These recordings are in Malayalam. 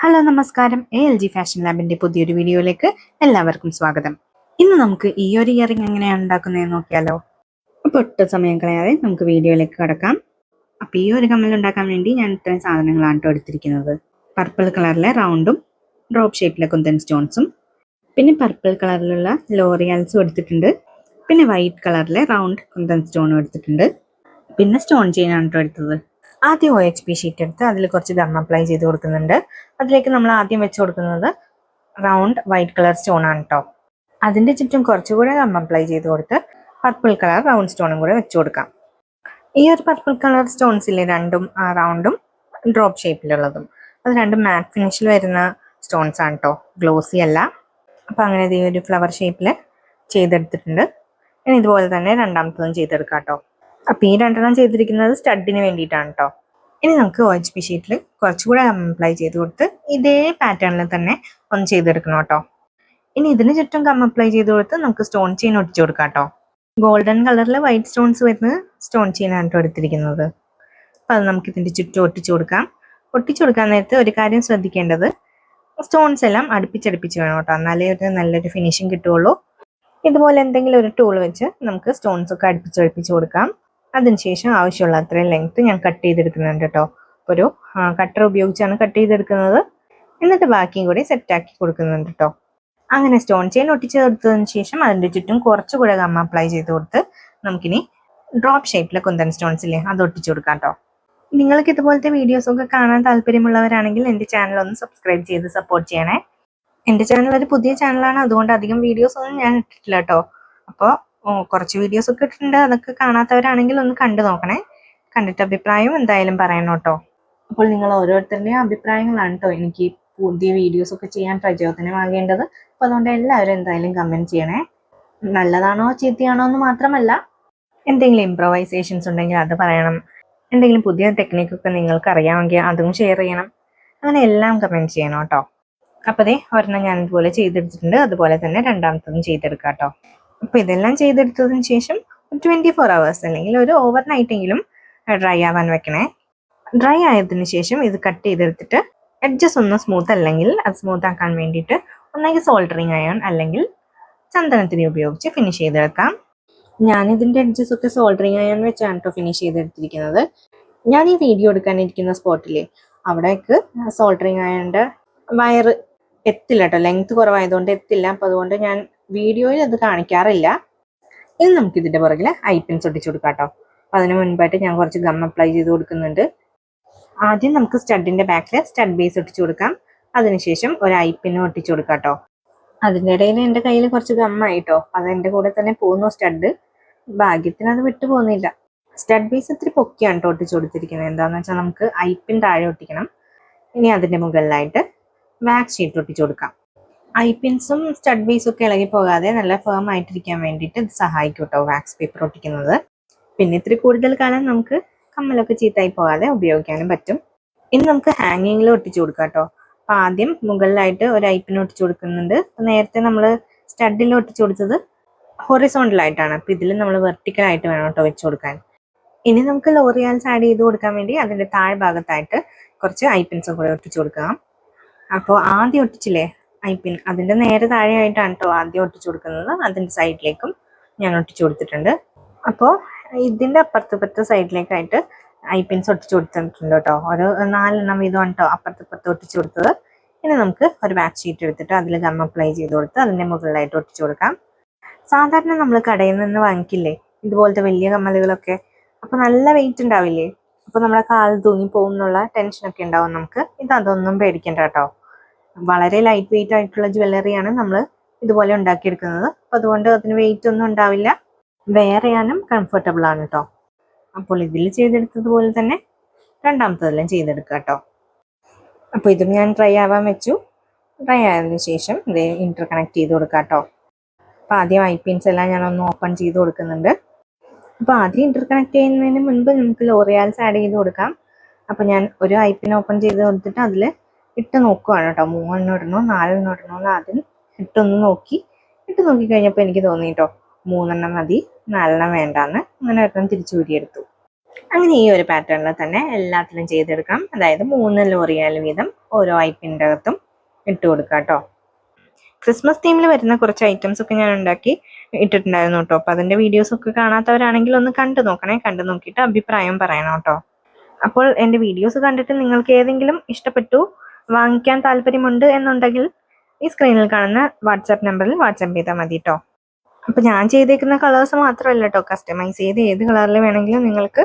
ഹലോ നമസ്കാരം. ALG ഫാഷൻ ലാബിന്റെ പുതിയൊരു വീഡിയോയിലേക്ക് എല്ലാവർക്കും സ്വാഗതം. ഇന്ന് നമുക്ക് ഈ ഒരു ഇയറിംഗ് എങ്ങനെയാണ് ഉണ്ടാക്കുന്നതെന്ന് നോക്കിയാലോ. അപ്പോൾ ഒട്ടും സമയം കളയാതെ നമുക്ക് വീഡിയോയിലേക്ക് കടക്കാം. അപ്പോൾ ഈ ഒരു കമ്മൽ ഉണ്ടാക്കാൻ വേണ്ടി ഞാൻ ഇത്രയും സാധനങ്ങളാണ് കേട്ടോ എടുത്തിരിക്കുന്നത്. പർപ്പിൾ കളറിലെ റൗണ്ടും ഡ്രോപ്പ് ഷേപ്പിലെ കുന്തൻ സ്റ്റോൺസും, പിന്നെ പർപ്പിൾ കളറിലുള്ള ലോറിയാൽസും എടുത്തിട്ടുണ്ട്, പിന്നെ വൈറ്റ് കളറിലെ റൗണ്ട് കുന്തൻ സ്റ്റോണും എടുത്തിട്ടുണ്ട്, പിന്നെ സ്റ്റോൺ ചെയിനാണ് കേട്ടോ എടുത്തത്. ആദ്യം OHP ഷീറ്റ് എടുത്ത് അതിൽ കുറച്ച് ഗം അപ്ലൈ ചെയ്ത് കൊടുക്കുന്നുണ്ട്. അതിലേക്ക് നമ്മൾ ആദ്യം വെച്ച് കൊടുക്കുന്നത് റൗണ്ട് വൈറ്റ് കളർ സ്റ്റോൺ ആണ് കേട്ടോ. അതിൻ്റെ ചുറ്റും കുറച്ചുകൂടെ ഗം അപ്ലൈ ചെയ്ത് കൊടുത്ത് പർപ്പിൾ കളർ റൗണ്ട് സ്റ്റോണും കൂടെ വെച്ച് കൊടുക്കാം. ഈ ഒരു പർപ്പിൾ കളർ സ്റ്റോൺസിലെ രണ്ടും റൗണ്ടും ഡ്രോപ്പ് ഷേപ്പിലുള്ളതും അത് രണ്ടും മാറ്റ് ഫിനിഷിൽ വരുന്ന സ്റ്റോൺസ് ആണ് കേട്ടോ, ഗ്ലോസി അല്ല. അപ്പോൾ അങ്ങനെ ഈ ഒരു ഫ്ലവർ ഷേപ്പിൽ ചെയ്തെടുത്തിട്ടുണ്ട്. ഇനി ഇതുപോലെ തന്നെ രണ്ടാമത്തതും ചെയ്തെടുക്കാം കേട്ടോ. അപ്പോൾ ഈ രണ്ടെണ്ണം ചെയ്തിരിക്കുന്നത് സ്റ്റഡിന് വേണ്ടിയിട്ടാണ് കേട്ടോ. ഇനി നമുക്ക് OHP ഷീറ്റിൽ കുറച്ചുകൂടെ അപ്ലൈ ചെയ്ത് കൊടുത്ത് ഇതേ പാറ്റേണിൽ തന്നെ ഒന്ന് ചെയ്തെടുക്കണം കേട്ടോ. ഇനി ഇതിന് ചുറ്റും ഗം അപ്ലൈ ചെയ്ത് കൊടുത്ത് നമുക്ക് സ്റ്റോൺ ചെയിൻ ഒട്ടിച്ചു കൊടുക്കാം കേട്ടോ. ഗോൾഡൻ കളറിൽ വൈറ്റ് സ്റ്റോൺസ് വരുന്ന സ്റ്റോൺ ചെയിനാണ് കേട്ടോ എടുത്തിരിക്കുന്നത്. അപ്പോൾ അത് നമുക്ക് ഇതിൻ്റെ ചുറ്റും ഒട്ടിച്ചു കൊടുക്കാം. ഒട്ടിച്ചു കൊടുക്കാൻ നേരത്ത് ഒരു കാര്യം ശ്രദ്ധിക്കേണ്ടത്, സ്റ്റോൺസ് എല്ലാം അടുപ്പിച്ചടുപ്പിച്ച് വേണം കേട്ടോ, എന്നാലേ ഒരു നല്ലൊരു ഫിനിഷിങ് കിട്ടുകയുള്ളൂ. ഇതുപോലെ എന്തെങ്കിലും ഒരു ടൂൾ വെച്ച് നമുക്ക് സ്റ്റോൺസ് ഒക്കെ അടുപ്പിച്ചടുപ്പിച്ച് കൊടുക്കാം. അതിനുശേഷം ആവശ്യമുള്ള അത്രയും ലെങ്ത്ത് ഞാൻ കട്ട് ചെയ്തെടുക്കുന്നുണ്ട് കേട്ടോ. ഒരു കട്ടർ ഉപയോഗിച്ചാണ് കട്ട് ചെയ്തെടുക്കുന്നത്. എന്നിട്ട് ബാക്കിയും കൂടി സെറ്റാക്കി കൊടുക്കുന്നുണ്ട് കേട്ടോ. അങ്ങനെ സ്റ്റോൺ ചെയിൻ ഒട്ടിച്ച് കൊടുത്തതിന് ശേഷം അതിൻ്റെ ചുറ്റും കുറച്ചുകൂടെ ഗം അപ്ലൈ ചെയ്ത് കൊടുത്ത് നമുക്കിനി ഡ്രോപ്പ് ഷേപ്പിലെ കുന്തൻ സ്റ്റോൺസ് ഇല്ലേ അത് ഒട്ടിച്ചു കൊടുക്കാം കേട്ടോ. നിങ്ങൾക്ക് ഇതുപോലത്തെ വീഡിയോസൊക്കെ കാണാൻ താല്പര്യമുള്ളവരാണെങ്കിൽ എൻ്റെ ചാനൽ ഒന്ന് സബ്സ്ക്രൈബ് ചെയ്ത് സപ്പോർട്ട് ചെയ്യണേ. എൻ്റെ ചാനൽ ഒരു പുതിയ ചാനലാണ്, അതുകൊണ്ട് അധികം വീഡിയോസ് ഒന്നും ഞാൻ ഇട്ടിട്ടില്ല കേട്ടോ. അപ്പോൾ കുറച്ച് വീഡിയോസ് ഒക്കെ ഇട്ടിട്ടുണ്ട്, അതൊക്കെ കാണാത്തവരാണെങ്കിൽ ഒന്ന് കണ്ടു നോക്കണേ. കണ്ടിട്ട് അഭിപ്രായം എന്തായാലും പറയണം കേട്ടോ. അപ്പോൾ നിങ്ങൾ ഓരോരുത്തരുടെയും അഭിപ്രായങ്ങളാണ് കേട്ടോ എനിക്ക് പുതിയ വീഡിയോസ് ഒക്കെ ചെയ്യാൻ പ്രചോദനമാകേണ്ടത്. അപ്പോൾ അതുകൊണ്ട് എല്ലാവരും എന്തായാലും കമൻറ്റ് ചെയ്യണേ. നല്ലതാണോ ചീത്തയാണോ എന്ന് മാത്രമല്ല, എന്തെങ്കിലും ഇംപ്രവൈസേഷൻസ് ഉണ്ടെങ്കിൽ അത് പറയണം. എന്തെങ്കിലും പുതിയ ടെക്നിക്കൊക്കെ നിങ്ങൾക്ക് അറിയാമെങ്കിൽ അതും ഷെയർ ചെയ്യണം. അങ്ങനെ എല്ലാം കമൻറ്റ് ചെയ്യണം കേട്ടോ. അപ്പോൾ അതേ ഒരെണ്ണം ഞാൻ ഇതുപോലെ ചെയ്തെടുത്തിട്ടുണ്ട്, അതുപോലെ തന്നെ രണ്ടാമത്തതും ചെയ്തെടുക്കാം കേട്ടോ. അപ്പോൾ ഇതെല്ലാം ചെയ്തെടുത്തതിന് ശേഷം 24 hours അല്ലെങ്കിൽ ഒരു ഓവർനൈറ്റെങ്കിലും ഡ്രൈ ആവാൻ വെക്കണേ. ഡ്രൈ ആയതിനു ശേഷം ഇത് കട്ട് ചെയ്തെടുത്തിട്ട് എഡ്ജസ് ഒന്ന് സ്മൂത്ത് അല്ലെങ്കിൽ അത് സ്മൂത്ത് ആക്കാൻ വേണ്ടിയിട്ട് ഒന്നെങ്കിൽ സോൾഡറിങ് അയൺ അല്ലെങ്കിൽ ചന്ദനത്തിരി ഉപയോഗിച്ച് ഫിനിഷ് ചെയ്തെടുക്കാം. ഞാനിതിൻ്റെ എഡ്ജസ് ഒക്കെ സോൾഡറിങ് അയൺ വെച്ചാണ് കേട്ടോ ഫിനിഷ് ചെയ്തെടുത്തിരിക്കുന്നത്. ഞാൻ ഈ വീഡിയോ എടുക്കാനിരിക്കുന്ന സ്പോട്ടിൽ അവിടേക്ക് സോൾഡറിങ് അയണിൻ്റെ വയറ് എത്തില്ല കേട്ടോ, ലെങ്ത് കുറവായതുകൊണ്ട് എത്തില്ല. അപ്പോൾ അതുകൊണ്ട് ഞാൻ വീഡിയോയിൽ അത് കാണിക്കാറില്ല. ഇനി നമുക്കിതിൻ്റെ പുറകിൽ ഐപ്പിൻസ് ഒട്ടിച്ചു കൊടുക്കാം കേട്ടോ. അപ്പോൾ അതിന് മുൻപായിട്ട് ഞാൻ കുറച്ച് ഗം അപ്ലൈ ചെയ്ത് കൊടുക്കുന്നുണ്ട്. ആദ്യം നമുക്ക് സ്റ്റഡിൻ്റെ ബാക്കിൽ സ്റ്റഡ് ബേസ് ഒട്ടിച്ചു കൊടുക്കാം. അതിനുശേഷം ഒരു ഐപ്പിനും ഒട്ടിച്ചു കൊടുക്കാം കേട്ടോ. അതിൻ്റെ ഇടയിൽ എൻ്റെ കയ്യിൽ കുറച്ച് ഗമ്മായിട്ടോ, അതെൻ്റെ കൂടെ തന്നെ പോകുന്നു സ്റ്റഡ്. ഭാഗ്യത്തിന് അത് വിട്ടു പോകുന്നില്ല. സ്റ്റഡ് ബേസ് ഇത്തിരി പൊക്കിയാണ് കേട്ടോ ഒട്ടിച്ചു കൊടുത്തിരിക്കുന്നത്. എന്താണെന്ന് വെച്ചാൽ നമുക്ക് ഐപ്പിൻ താഴെ ഒട്ടിക്കണം. ഇനി അതിൻ്റെ മുകളിലായിട്ട് വാക്സ് ഷീറ്റ് ഒട്ടിച്ചു കൊടുക്കാം. ഐപ്പിൻസും സ്റ്റഡ് ബേസും ഒക്കെ ഇളകി പോകാതെ നല്ല ഫേം ആയിട്ടിരിക്കാൻ വേണ്ടിയിട്ട് ഇത് സഹായിക്കും കേട്ടോ വാക്സ് പേപ്പർ ഒട്ടിക്കുന്നത്. പിന്നെ ഇത്തിരി കൂടുതൽ കാലം നമുക്ക് കമ്മലൊക്കെ ചീത്തായി പോകാതെ ഉപയോഗിക്കാനും പറ്റും. ഇനി നമുക്ക് ഹാങ്ങിങ്ങിൽ ഒട്ടിച്ചു കൊടുക്കാം കേട്ടോ. അപ്പോൾ ആദ്യം മുകളിലായിട്ട് ഒരു ഐപ്പിന് ഒട്ടിച്ചു കൊടുക്കുന്നുണ്ട്. നേരത്തെ നമ്മൾ സ്റ്റഡിൽ ഒട്ടിച്ചു കൊടുത്തത് ഹൊറിസോണ്ടലായിട്ടാണ്, അപ്പോൾ ഇതിൽ നമ്മൾ വെർട്ടിക്കലായിട്ട് വേണം കേട്ടോ വെച്ച് കൊടുക്കാൻ. ഇനി നമുക്ക് ലോറിയാൽസ് ആഡ് ചെയ്ത് കൊടുക്കാൻ വേണ്ടി അതിൻ്റെ താഴ്ഭാഗത്തായിട്ട് കുറച്ച് ഐപ്പിൻസും കൂടെ ഒട്ടിച്ചു കൊടുക്കാം. അപ്പോൾ ആദ്യം ഒട്ടിച്ചില്ലേ ഐപ്പിൻ, അതിൻ്റെ നേരെ താഴെയായിട്ടാണ് കേട്ടോ ആദ്യം ഒട്ടിച്ചു കൊടുക്കുന്നത്. അതിൻ്റെ സൈഡിലേക്കും ഞാൻ ഒട്ടിച്ചു കൊടുത്തിട്ടുണ്ട്. അപ്പോൾ ഇതിൻ്റെ അപ്പുറത്തെ സൈഡിലേക്കായിട്ട് ഐപ്പിൻസ് ഒട്ടിച്ചു കൊടുത്തിട്ടുണ്ട് കേട്ടോ. ഒരു 4 വീതമാണ് കേട്ടോ അപ്പുറത്ത് ഒട്ടിച്ചു കൊടുത്തത്. ഇനി നമുക്ക് ഒരു വാക്സ് ഷീറ്റ് എടുത്തിട്ട് അതിൽ ഗം അപ്ലൈ ചെയ്ത് കൊടുത്ത് അതിൻ്റെ മുകളിലായിട്ട് ഒട്ടിച്ചു കൊടുക്കാം. സാധാരണ നമ്മൾ കടയിൽ നിന്ന് വാങ്ങിക്കില്ലേ ഇതുപോലത്തെ വലിയ കമ്മലുകളൊക്കെ, അപ്പോൾ നല്ല വെയിറ്റ് ഉണ്ടാവില്ലേ, അപ്പോൾ നമ്മുടെ കാൽ തൂങ്ങിപ്പോകും എന്നുള്ള ടെൻഷനൊക്കെ ഉണ്ടാവും നമുക്ക്. അതൊന്നും പേടിക്കണ്ട കേട്ടോ. വളരെ ലൈറ്റ് വെയിറ്റ് ആയിട്ടുള്ള ജ്വല്ലറിയാണ് നമ്മൾ ഇതുപോലെ ഉണ്ടാക്കിയെടുക്കുന്നത്. അപ്പോൾ അതുകൊണ്ട് അതിന് വെയിറ്റ് ഒന്നും ഉണ്ടാവില്ല, വെയർ ചെയ്യാനും കംഫർട്ടബിൾ ആണ് കേട്ടോ. അപ്പോൾ ഇതിൽ ചെയ്തെടുത്തതുപോലെ തന്നെ രണ്ടാമത്തതെല്ലാം ചെയ്തെടുക്കുക കേട്ടോ. അപ്പോൾ ഇതും ഞാൻ ഡ്രൈ ആവാൻ വെച്ചു. ഡ്രൈ ആയതിനു ശേഷം ഇത് ഇന്റർ കണക്ട് ചെയ്ത് കൊടുക്കാം കേട്ടോ. അപ്പോൾ ആദ്യം ഐപ്പിൻസ് എല്ലാം ഞാനൊന്ന് ഓപ്പൺ ചെയ്ത് കൊടുക്കുന്നുണ്ട്. അപ്പോൾ ആദ്യം ഇന്റർ കണക്ട് ചെയ്യുന്നതിന് മുൻപ് നമുക്ക് ലോറിയാൽസ് ആഡ് ചെയ്ത് കൊടുക്കാം. അപ്പോൾ ഞാൻ ഒരു ഐപ്പിൻ ഓപ്പൺ ചെയ്ത് കൊടുത്തിട്ട് അതിൽ ഇട്ട് നോക്കുവാണ് കേട്ടോ. 3 ഇടണോ 4 ഇടണോ എന്ന് ആദ്യം ഇട്ട് നോക്കി കഴിഞ്ഞപ്പോൾ എനിക്ക് തോന്നി കേട്ടോ 3 മതി, 4 വേണ്ടാന്ന്. അങ്ങനെ ഒരെണ്ണം തിരിച്ചു ഊരിയെടുത്തു. അങ്ങനെ ഈ ഒരു പാറ്റേണിൽ തന്നെ എല്ലാത്തിലും ചെയ്തെടുക്കാം. അതായത് 3 ലോറിയൽ വീതം ഓരോ ഐപ്പിൻ്റെ അകത്തും ഇട്ട് കൊടുക്കാം കേട്ടോ. ക്രിസ്മസ് തീമിൽ വരുന്ന കുറച്ച് ഐറ്റംസ് ഒക്കെ ഞാൻ ഉണ്ടാക്കി ഇട്ടിട്ടുണ്ടായിരുന്നു കേട്ടോ. അപ്പോൾ അതിൻ്റെ വീഡിയോസ് ഒക്കെ കാണാത്തവരാണെങ്കിൽ ഒന്ന് കണ്ടു നോക്കണേ. കണ്ടു നോക്കിയിട്ട് അഭിപ്രായം പറയണം കേട്ടോ. അപ്പോൾ എൻ്റെ വീഡിയോസ് കണ്ടിട്ട് നിങ്ങൾക്ക് ഏതെങ്കിലും ഇഷ്ടപ്പെട്ടു, വാങ്ങിക്കാൻ താല്പര്യമുണ്ട് എന്നുണ്ടെങ്കിൽ ഈ സ്ക്രീനിൽ കാണുന്ന വാട്സാപ്പ് നമ്പറിൽ വാട്സാപ്പ് ചെയ്താൽ മതി കേട്ടോ. അപ്പോൾ ഞാൻ ചെയ്തേക്കുന്ന കളേഴ്സ് മാത്രമല്ല കേട്ടോ, കസ്റ്റമൈസ് ചെയ്ത് ഏത് കളറിൽ വേണമെങ്കിലും നിങ്ങൾക്ക്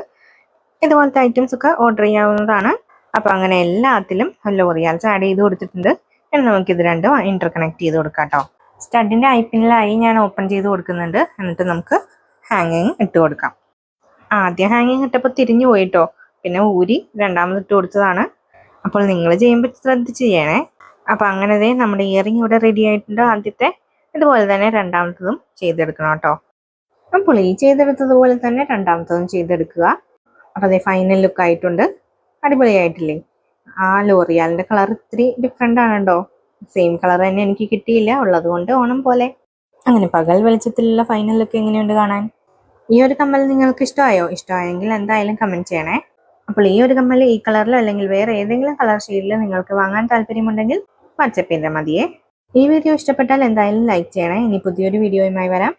ഇതുപോലത്തെ ഐറ്റംസ് ഒക്കെ ഓർഡർ ചെയ്യാവുന്നതാണ്. അപ്പോൾ അങ്ങനെ എല്ലാത്തിലും ലോറിയാൽസ് ആഡ് ചെയ്ത് കൊടുത്തിട്ടുണ്ട്. ഇനി നമുക്കിത് രണ്ടും ഇന്റർ കണക്ട് ചെയ്ത് കൊടുക്കാം കേട്ടോ. സ്റ്റഡിൻ്റെ ഐപ്പിനിലായി ഞാൻ ഓപ്പൺ ചെയ്ത് കൊടുക്കുന്നുണ്ട്. എന്നിട്ട് നമുക്ക് ഹാങ്ങിങ് ഇട്ട് കൊടുക്കാം. ആദ്യം ഹാങ്ങിങ് ഇട്ടപ്പോൾ തിരിഞ്ഞു പോയിട്ടോ, പിന്നെ ഊരി രണ്ടാമത് ഇട്ട് കൊടുത്തതാണ്. അപ്പോൾ നിങ്ങൾ ചെയ്യുമ്പോൾ ശ്രദ്ധിച്ച് ചെയ്യണേ. അപ്പോൾ അങ്ങനെ നമ്മുടെ ഇയറിംഗ് ഇവിടെ റെഡി ആയിട്ടുണ്ട്. ആദ്യത്തെ ഇതുപോലെ തന്നെ രണ്ടാമത്തതും ചെയ്തെടുക്കണം കേട്ടോ. അപ്പോൾ ഈ ചെയ്തെടുത്തതുപോലെ തന്നെ രണ്ടാമത്തതും ചെയ്തെടുക്കുക. അപ്പോൾ അതേ ഫൈനൽ ലുക്ക് ആയിട്ടുണ്ട്. അടിപൊളിയായിട്ടില്ലേ? ആ ലോറിയാലിൻ്റെ കളർ ഇത്തിരി ഡിഫറെൻ്റ് ആണ് കേട്ടോ. സെയിം കളർ തന്നെ എനിക്ക് കിട്ടിയില്ല, ഉള്ളത് കൊണ്ട് ഓണം പോലെ. അങ്ങനെ പകൽ വെളിച്ചത്തിലുള്ള ഫൈനൽ ലുക്ക് എങ്ങനെയുണ്ട് കാണാൻ? ഈ ഒരു കമ്മൽ നിങ്ങൾക്ക് ഇഷ്ടമായോ? ഇഷ്ടമായെങ്കിൽ എന്തായാലും കമൻറ്റ് ചെയ്യണേ. അപ്പോൾ ഈ ഒരു കമ്മൽ ഈ കളറിലോ അല്ലെങ്കിൽ വേറെ ഏതെങ്കിലും കളർ ഷെയ്ഡിൽ നിങ്ങൾക്ക് വാങ്ങാൻ താല്പര്യമുണ്ടെങ്കിൽ വാട്സപ്പ് ചെയ്താൽ മതിയേ. ഈ വീഡിയോ ഇഷ്ടപ്പെട്ടാൽ എന്തായാലും ലൈക്ക് ചെയ്യണേ. ഇനി പുതിയൊരു വീഡിയോയുമായി വരാം.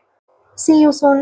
See you soon.